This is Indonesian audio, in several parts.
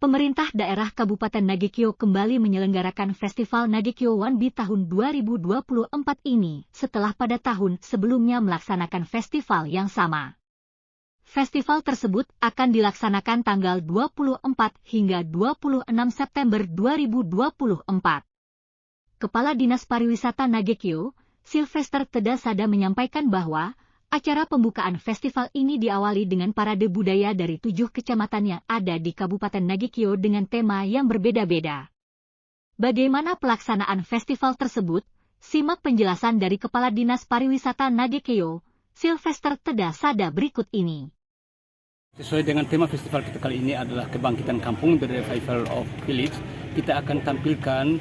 Pemerintah daerah Kabupaten Nagekio kembali menyelenggarakan Festival Nagekio Wanbi tahun 2024 ini setelah pada tahun sebelumnya melaksanakan festival yang sama. Festival tersebut akan dilaksanakan tanggal 24 hingga 26 September 2024. Kepala Dinas Pariwisata Nagekio, Sylvester Tedasada menyampaikan bahwa acara pembukaan festival ini diawali dengan parade budaya dari 7 kecamatan yang ada di Kabupaten Nagekio dengan tema yang berbeda-beda. Bagaimana pelaksanaan festival tersebut? Simak penjelasan dari Kepala Dinas Pariwisata Nagekio, Sylvester Tedasada berikut ini. Sesuai dengan tema festival kita kali ini adalah kebangkitan kampung, The Revival of Village. Kita akan tampilkan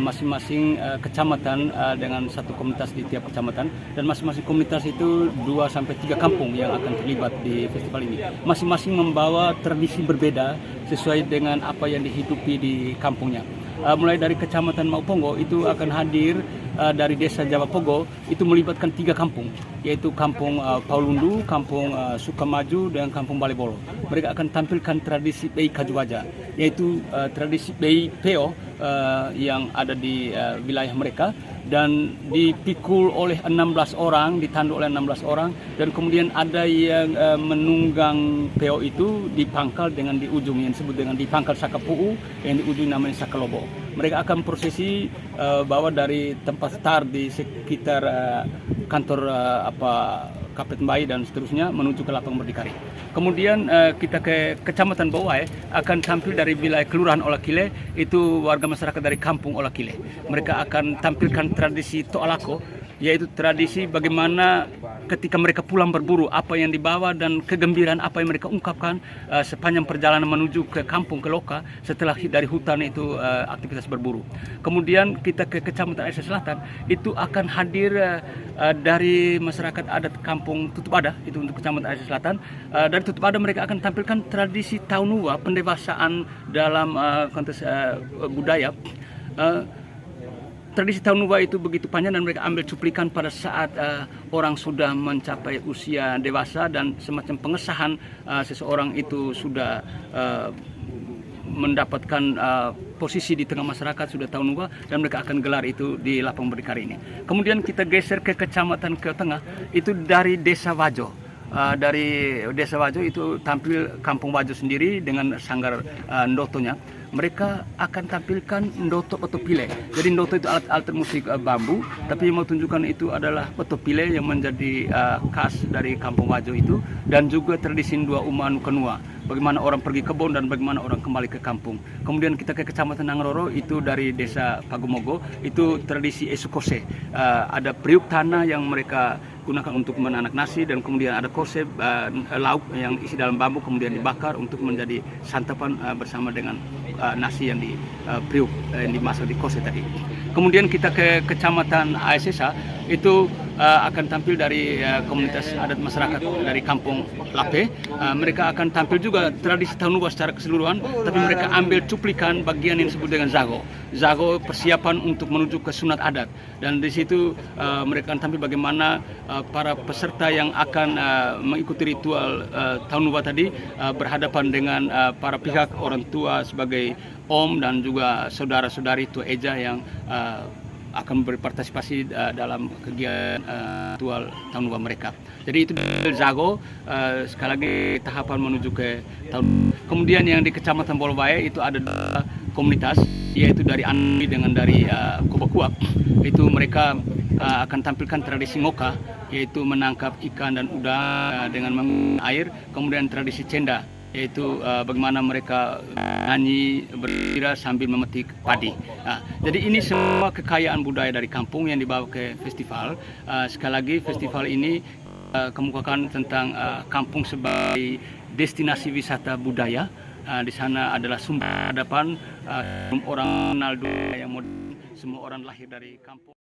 masing-masing kecamatan dengan satu komunitas di tiap kecamatan, dan masing-masing komunitas itu 2-3 kampung yang akan terlibat di festival ini. Masing-masing membawa tradisi berbeda sesuai dengan apa yang dihidupi di kampungnya. Mulai dari kecamatan Maupongo itu akan hadir dari desa Jawa Pogo, itu melibatkan 3 kampung, yaitu kampung Paulundu, kampung Sukamaju, dan kampung Balebolo. Mereka akan tampilkan tradisi Bei Kajuwaja, yaitu tradisi Bei Peo yang ada di wilayah mereka, dan dipikul oleh 16 orang, ditandu oleh 16 orang, dan kemudian ada yang menunggang peo itu dipangkal dengan di ujung yang disebut dengan dipangkal Sakapuu, yang di ujung namanya Sakalobo. Mereka akan prosesi bawa dari tempat start di sekitar kantor Kapten Bayi dan seterusnya menuju ke Lapang Berdikari. Kemudian kita ke Kecamatan Bawai akan tampil dari wilayah Kelurahan Olakile, itu warga masyarakat dari Kampung Olakile. Mereka akan tampilkan tradisi Toalako, yaitu tradisi bagaimana ketika mereka pulang berburu, apa yang dibawa dan kegembiraan apa yang mereka ungkapkan sepanjang perjalanan menuju ke kampung, ke Loka, setelah dari hutan itu aktivitas berburu. Kemudian kita ke Kecamatan Aceh Selatan, itu akan hadir dari masyarakat adat kampung Tutup Ada, itu untuk Kecamatan Aceh Selatan. Dari Tutup Ada mereka akan tampilkan tradisi Taunua, pendewasaan dalam konteks budaya. Tradisi Taunua itu begitu panjang dan mereka ambil cuplikan pada saat orang sudah mencapai usia dewasa dan semacam pengesahan seseorang itu sudah mendapatkan posisi di tengah masyarakat, sudah Taunua, dan mereka akan gelar itu di Lapang Berdikari ini. Kemudian kita geser ke Kecamatan Keo Tengah, itu dari Desa Wajo. Dari Desa Wajo itu tampil Kampung Wajo sendiri dengan sanggar ndotonya. Mereka akan tampilkan ndoto otopile. Jadi ndoto itu alat musik bambu, tapi yang mau tunjukkan itu adalah otopile yang menjadi khas dari Kampung Wajo itu, dan juga tradisi Ndua Umanu Kenua. Bagaimana orang pergi kebun dan bagaimana orang kembali ke kampung. Kemudian kita ke Kecamatan Nangroro, itu dari Desa Pagumogo, itu tradisi Esukose. Ada periuk tanah yang mereka gunakan untuk menanak nasi, dan kemudian ada kose, lauk yang isi dalam bambu kemudian dibakar untuk menjadi santapan bersama dengan nasi yang di periuk yang dimasak di kose tadi. Kemudian kita ke Kecamatan Aesesa, itu akan tampil dari komunitas adat masyarakat dari Kampung Lape. Mereka akan tampil juga tradisi Taunua secara keseluruhan, tapi mereka ambil cuplikan bagian yang disebut dengan Zago. Zago persiapan untuk menuju ke sunat adat, dan di situ mereka akan tampil bagaimana para peserta yang akan mengikuti ritual Taunua tadi berhadapan dengan para pihak orang tua sebagai om dan juga saudara-saudari tua eja yang akan berpartisipasi dalam kegiatan ritual Taunua mereka. Jadi itu Zago, sekali lagi tahapan menuju ke tahun. Kemudian yang di Kecamatan Bolowaya itu ada 2 komunitas, yaitu dari Anmi dengan dari Kobakuak. Itu mereka akan tampilkan tradisi Ngoka, yaitu menangkap ikan dan udang dengan mengalir air. Kemudian tradisi Cenda, yaitu bagaimana mereka nyanyi bergembira sambil memetik padi. Nah, jadi ini semua kekayaan budaya dari kampung yang dibawa ke festival. Sekali lagi festival ini kemukakan tentang kampung sebagai destinasi wisata budaya. Di sana adalah sumber hadapan orang kenal dunia yang modern. Semua orang lahir dari kampung.